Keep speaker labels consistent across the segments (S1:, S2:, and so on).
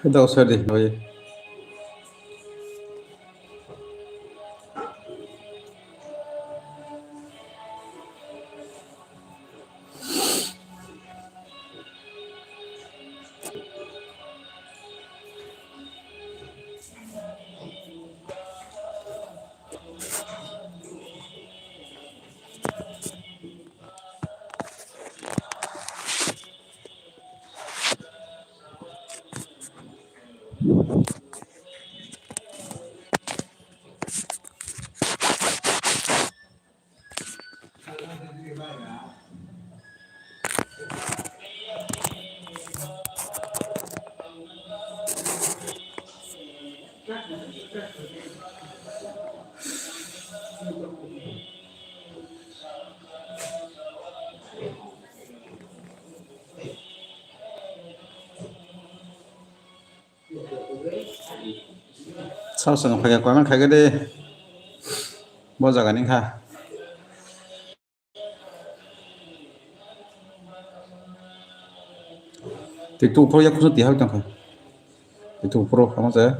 S1: Đâu sao đi rồi. Sao sừng phải quán khai cái đi. Bao giờ cái này kha. Thì tu pro yak kusut dia tang kha. Thì tu pro kamu saya.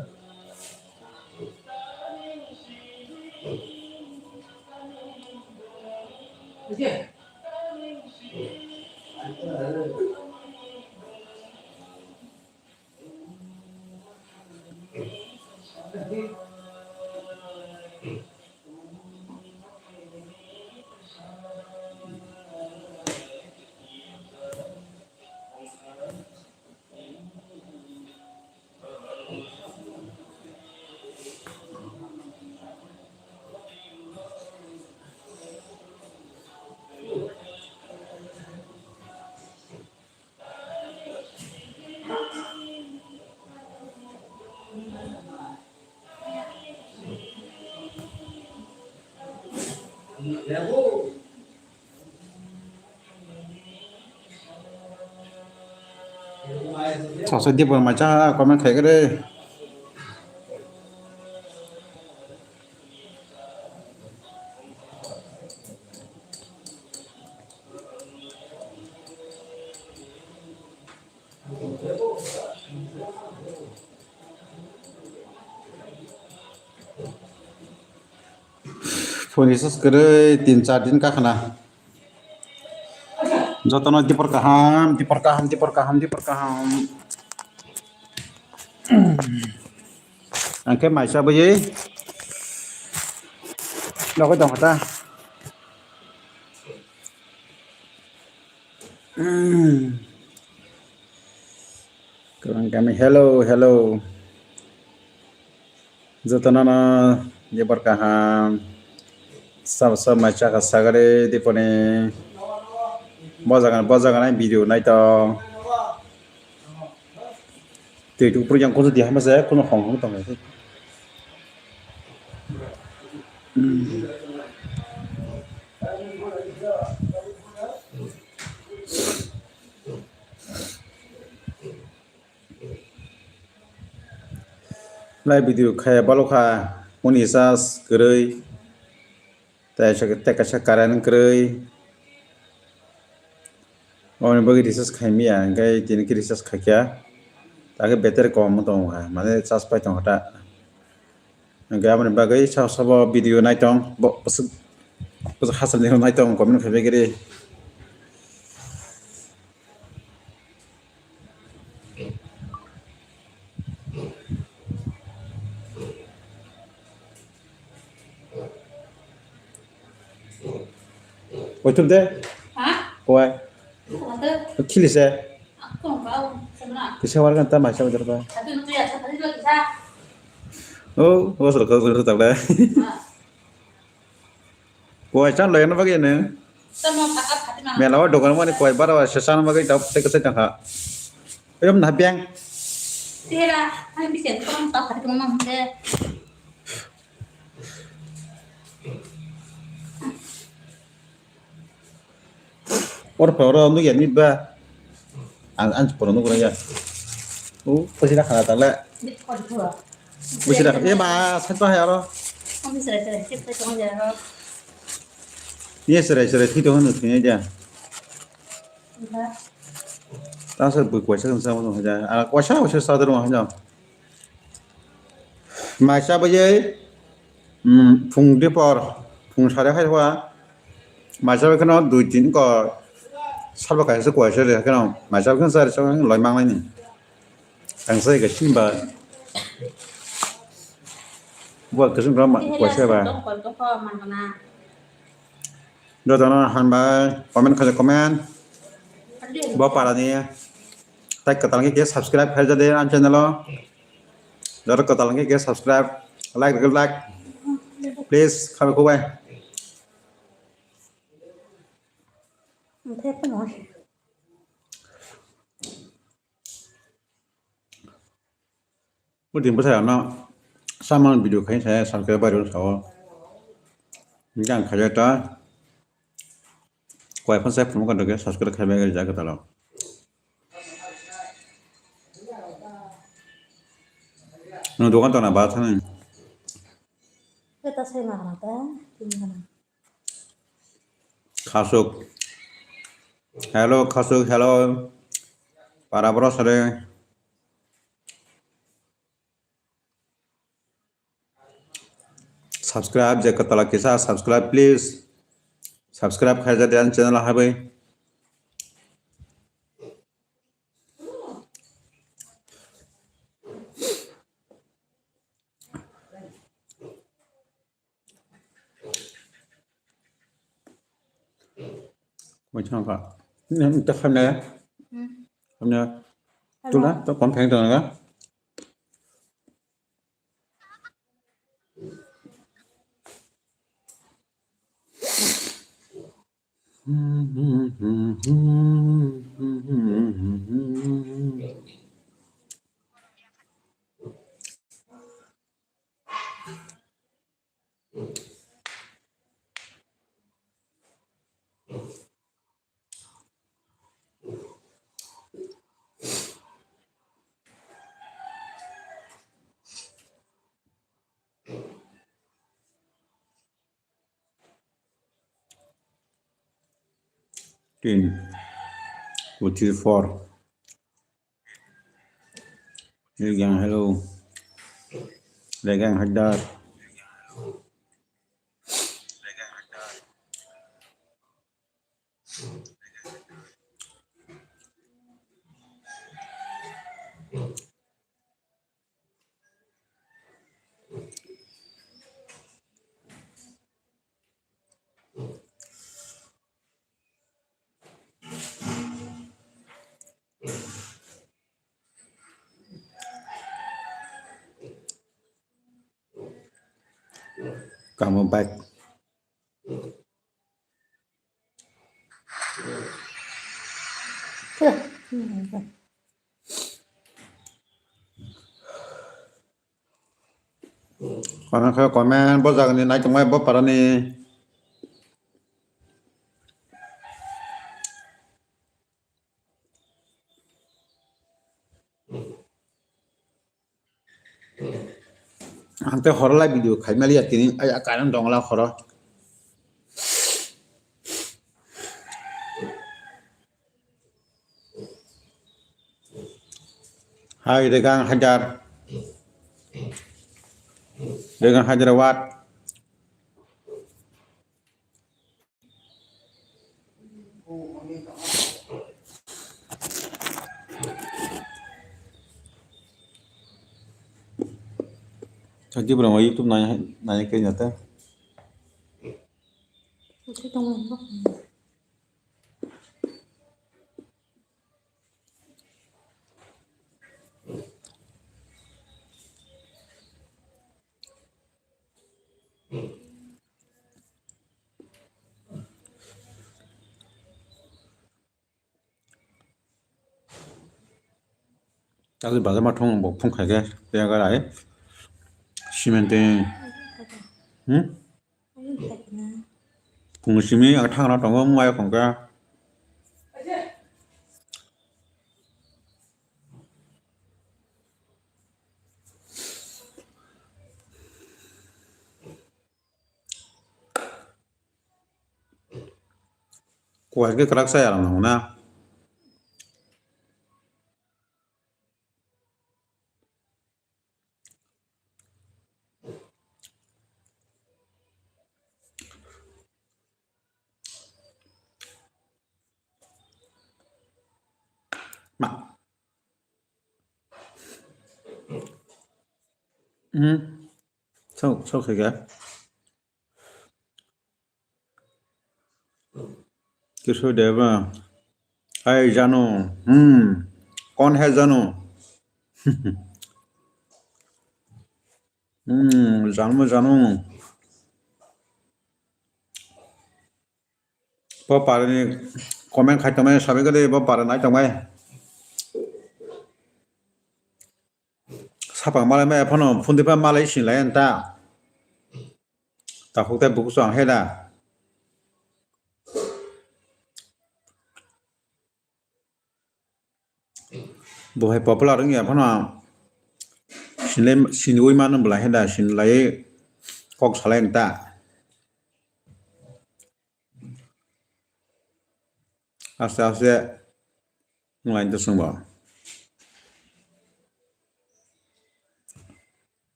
S1: Sao sẽ đi vào mà cha quán khai cái đi. Phone is cái đi 3-4 दिन का खाना. Jotono diperkaham. Angke mai sa bây đâu có đồng ta. Kurang kami hello. Jotono diperkaham. सब माचा का सागरे दीपने बजागान video नाय तो तेटु पुर yang kono dia masa kono hong tong ngai lai video khaya baloka unisas gerei Teka karan kerei, orang bagi research kami ya, enggak jenis research kakia, tapi better kamu tahu kan, mana cas pai tahu tak, enggak mana bagi sama video naik tahu, pas hasil ni naik tahu, kamu nak fikir Oi deh?
S2: Hah?
S1: Oi.
S2: Ada?
S1: Kilis ya?
S2: Aku nggak tahu sebenarnya.
S1: Kisah warga entah macam apa.
S2: Tapi itu ya, tadi juga bisa.
S1: Oh, sudah tahu dah. Oi, can layan apa gini?
S2: Semua kakak hati mana?
S1: Melawa dokan mana koi bara sesan apa kita teka teka ha. Ayam nabiang.
S2: Tidak, hanya bisa kamu tahu hati mama deh.
S1: Orang nu ya ni ba. An poro nu kurang ya. Pasti nak kena tak le.
S2: Di kau dua.
S1: Pasti nak. Mas, sampai ya lo.
S2: Kamu bisa kita cuma jalan.
S1: Ni serai itu kan tu ni aja. तासे बु question सा दं हाजा आ question सा दं हाजा माइसा बजे फुं दिपर फुं सारे खायवा माइसा बेखनो 2-3 को सालबा कायसे क्वेश्चन रे खनो माइसा बेखनो सारे सा लय मांलायनि आंसै गसिमबा buat kesun ram kuasa ba
S2: Dokol to ko mana.
S1: do dona han ba komen khaja komen
S2: Adil.
S1: ba para ni tak katal ke subscribe khaja de an channel lo do katal ke subscribe like please khabe ko ba
S2: Thế có nói.
S1: mutin ba sa no saman video khai saya subscribe ba do sa yang khaja ta koi phon sa phon kan do ke subscribe khabe ga ja katal no dokan to na ba than
S2: Kita saya mana ta? Tinggal.
S1: khasuk hello para bro sare subscribe je katala kisa subscribe please subscribe khaja dan channel habe mo chang ka ni ta kham ne tu la to kon pheng to na tin which is for gang hello gang haddar kamu baik
S2: Chưa.
S1: karena saya komen bos jangan naik kemai bos para ni ante horla video khai mali atini ay akaran dongla khoro hai degang hajar wat jadi berapa YouTube nanya ke nyata
S2: Thế trong mình.
S1: tapi bahasa matong mau phung khai ke dia cái lại simente phung simi ang thang nó trong ngoàiของcái kuat ke kerak saya lang na Sao khởi cả cái số đẹp à ai Jano con hay Jano Jano bao bà này comment khai trong ấy sao biết cái đây bao bà nói trong ấy sao bằng Malay mẹ phun nó phun đi bằng Malay xin lại anh ta ta không thể bục soạn hết à bộ hay popular ứng nghiệm phun nó xin lên xin uy mà nó lại hết à xin lấy con sao lại anh ta aste mulai itu semua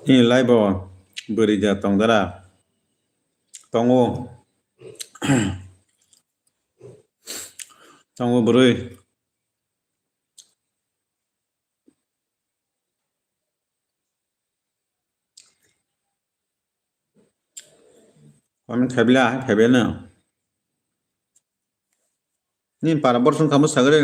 S1: ini live bawa beri jatong dara tongo tongo beri kami khabila khabena ini para borsun kamu sagre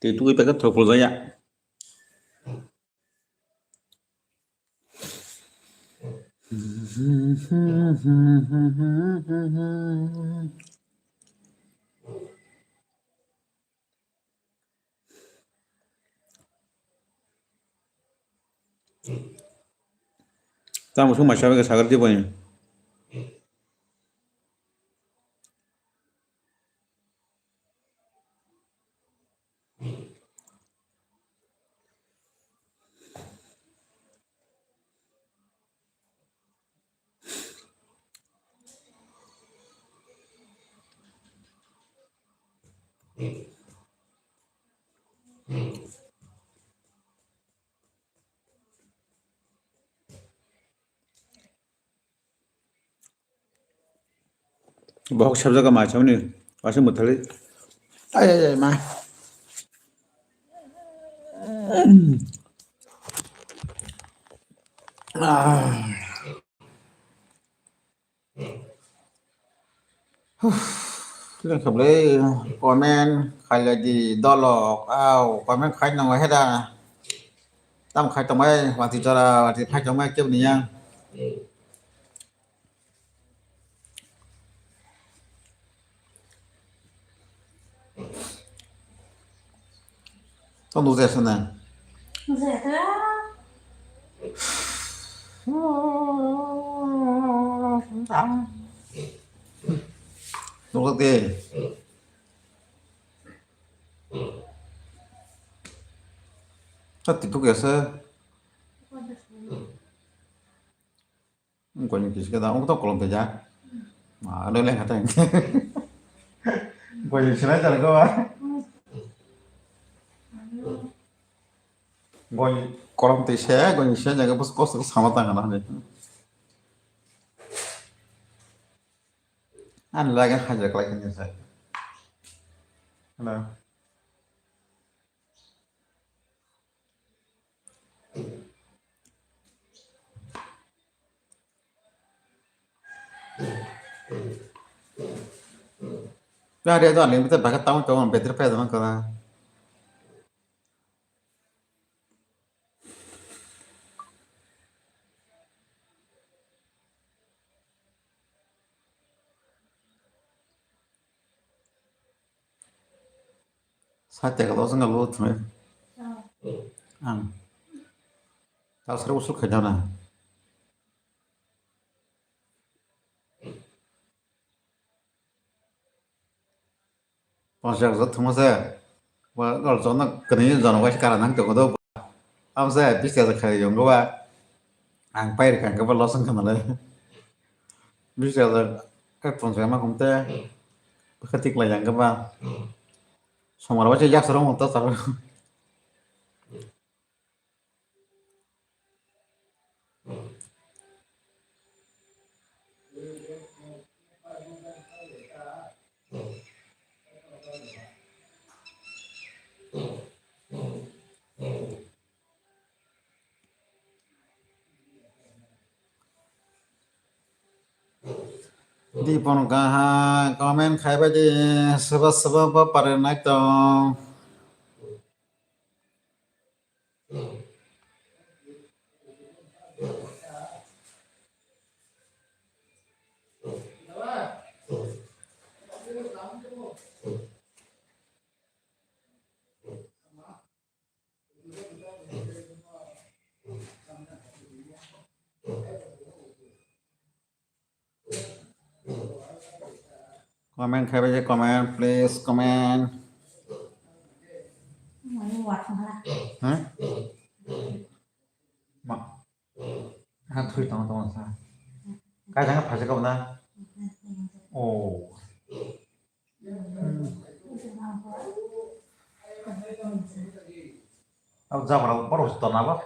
S1: thì tôi phải cắt thuộc rồi ạ ta một số mà sao cái sagre đi vậy बहुत सब जगह माचा नहीं वैसे मुथले ay màเรื่องขับเลยก่อนแม่นใครเลยดีดอลลอกอ้าวก่อนแม่นใครนองไว้ให้ได้ตั้มใครตรงไหมวันที่จะวันที่ใครตรงไหมเจ้านี่ยังต้องดูเสร็จนะ
S2: Dễ thế.
S1: Đúng rồi kì rất tích cực sơ còn những cái đó không tao còn phải giá mà đây lên hạt thành quay gì đấy cho các bạn quay còn thì sẽ còn sẽ nhà cái có sự sama tangan này anh lại cái hai giờ lại cái như vậy hello ra dia tu alim kita bakat tahu cuma better pay teman kau saja kalau sengal lu tu tahu seru usul kerja na Pasal rất thú xe và gọi là nó cái này giờ nó quay cả là năng tượng của đâu ông xe biết giờ khởi dụng của bạn hàng bay được hàng cái vật lo sang cái này biết giờ là các phòng xe mà không té cái tiếc là dạng các bạn Somar baca jak sarong montas sarong. Di pon kaha komen khai baca sebab sebab apa pare naik tong. Komen khai baca komen please komen.
S2: Mau buat malah.
S1: Hah? Mak. Ha thui tong tong sa. Cái thằng phải sẽ cộng ta. Ồ. Ông ra vào bắt đầu tuần nào bác?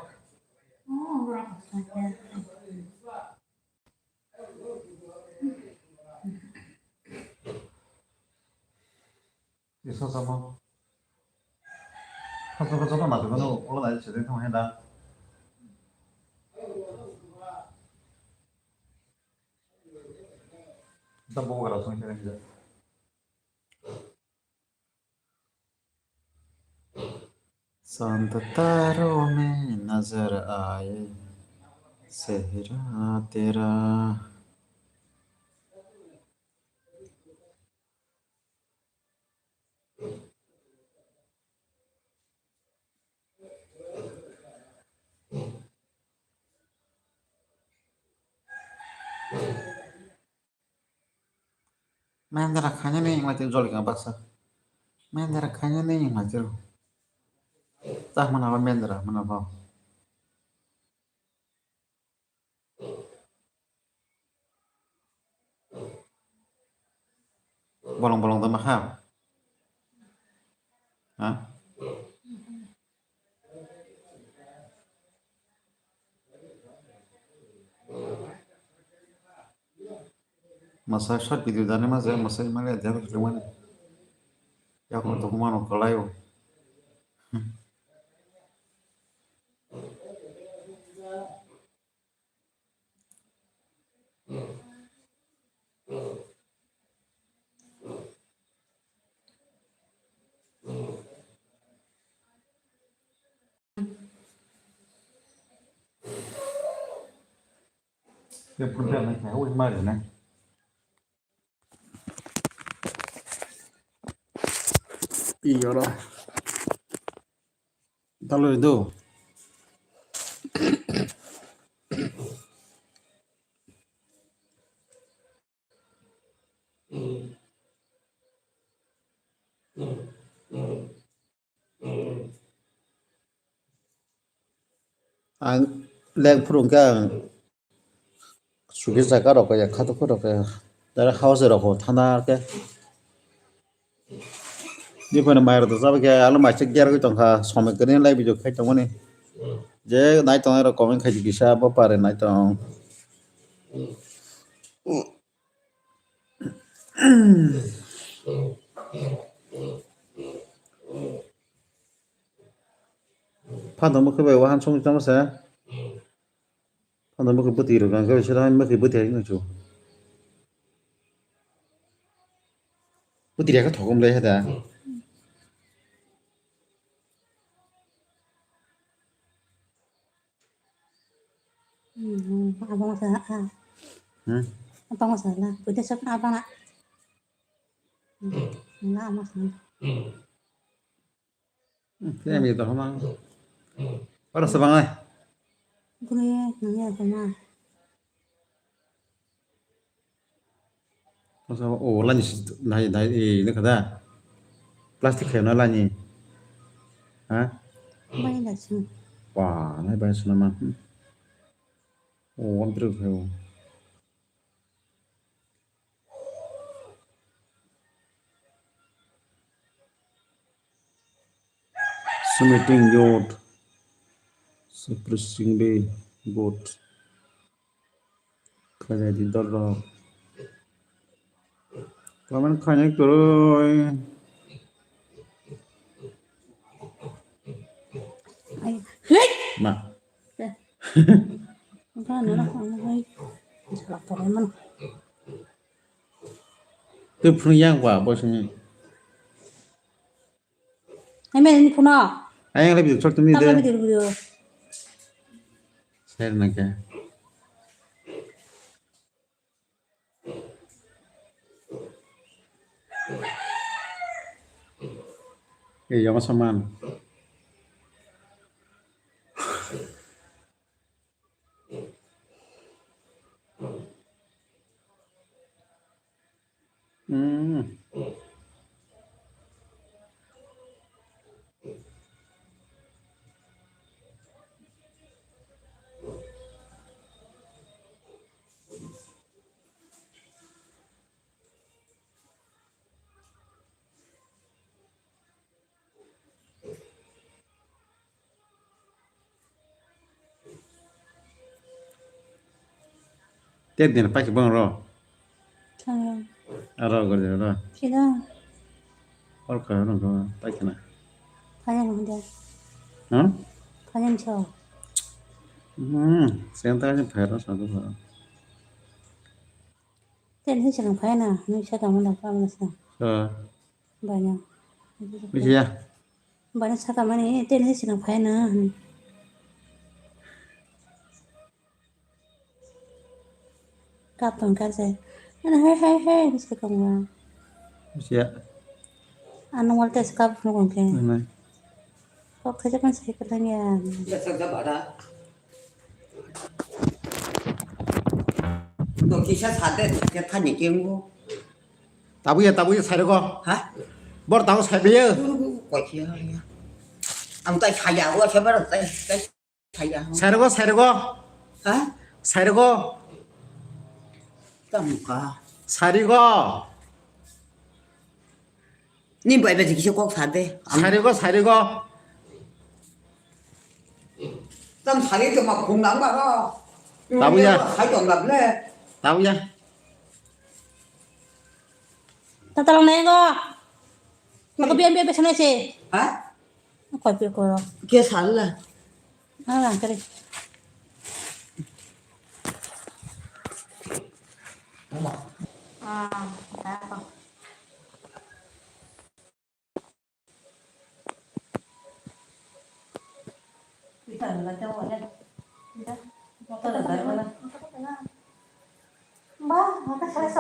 S2: Oh, berapa saja.
S1: Đi sao sao không? Không sao sao mà tụi nó lại chỉ đến không hay đã. Tâm bộ vào xong chơi giờ. संत तारों में नजर आए सेहरा तेरा मैं अंदर रखाnya nih mati jol nggak paksa मैं अंदर रखाnya nih mati lo tah mana mendra mana apa bolong-bolong tambah hal hah masa short video dane mas ya masa mana dia tuh cuman ya aku tuh kemana kalau dia pun dia nak tahu mana nih iya lah kalau itu leg 프로가 수기 작가라고 야 카톡으로 그 내가 하우스라고 타나게 이번에 말도 잡게 알로 마치 게르고 ton가 소매 그린 라이브 좀 khai tong này je nai tong ra comment khai gisa ba pare nai tong phan tong cái bài han song trong sẽ phan tong cái bút tì rồi cái sẽ hai cái bút tì người chủ bút tì cái thổ công lấy hết à
S2: Abang masalah. Abang masalah. Udah siapa abang nak? Enggak masalah.
S1: cái em gì tao không ăn bắt đầu sao bằng ơi
S2: Gue nanya sama.
S1: sao ồ là này này thì nó cả plastic khéo nó là gì hả
S2: Banyak dah sih.
S1: wah này bài số năm ồ ăn được khéo Submitting yacht. Suppressing the boat. Khajai di dorro. Kaman khajai koroi.
S2: Ai, hei,
S1: Ma.
S2: enggak nữa đâu, hơi lọc vào em ăn.
S1: Cái phương yang quả bao nhiêu?
S2: Em đi phun à?
S1: Ayang lebih cocok tu ni
S2: Tao
S1: deh.
S2: lebih dulu.
S1: Share nak ya. Yang saman. Hmm. Tiap दिन pakai bang ro.
S2: Sao?
S1: Aro kerja ro.
S2: Chị đó,
S1: Or kau ro pakai na.
S2: phải không được?
S1: Hah?
S2: Phải không chờ?
S1: Sentar aja bayar satu orang.
S2: Tên hết chẳng phải nào, nhưng sẽ cảm ơn đặc biệt là sao? Banyak.
S1: Bisa ya.
S2: Banyak saya cảm ơn ini, tên hết chẳng phải nào. Kapan kerja? Hei, bisa kamu.
S1: Bisa ya.
S2: Anu walter sekap nunggu ke.
S1: Mana?
S2: Kok kerja kan saya kerjanya.
S3: 너 기사 사대 게 타니 경고
S1: Tabu ya 사려고.
S3: hả
S1: Bor tahu saya biar.
S3: quay kia ông tay khai giàu quá sao bắt đầu tay tay khai giàu
S1: 사려고.
S3: hả
S1: 사려고.
S3: tầm cả
S1: 사리고.
S3: 님 vậy thì 기사 꼭 사대
S1: 사리고.
S3: tầm 사대 좀막 공남 가가
S1: 나무야.
S3: khai tổng lập lên
S1: Tahu ya.
S2: Tolong nego. Mau biar sana sih.
S3: hả
S2: Kau biar kau.
S3: kia sản là
S2: Ah, cari. Apa? Bisa lah cowok kan. Bisa. Motor ada mana? Mbak, maka selesai.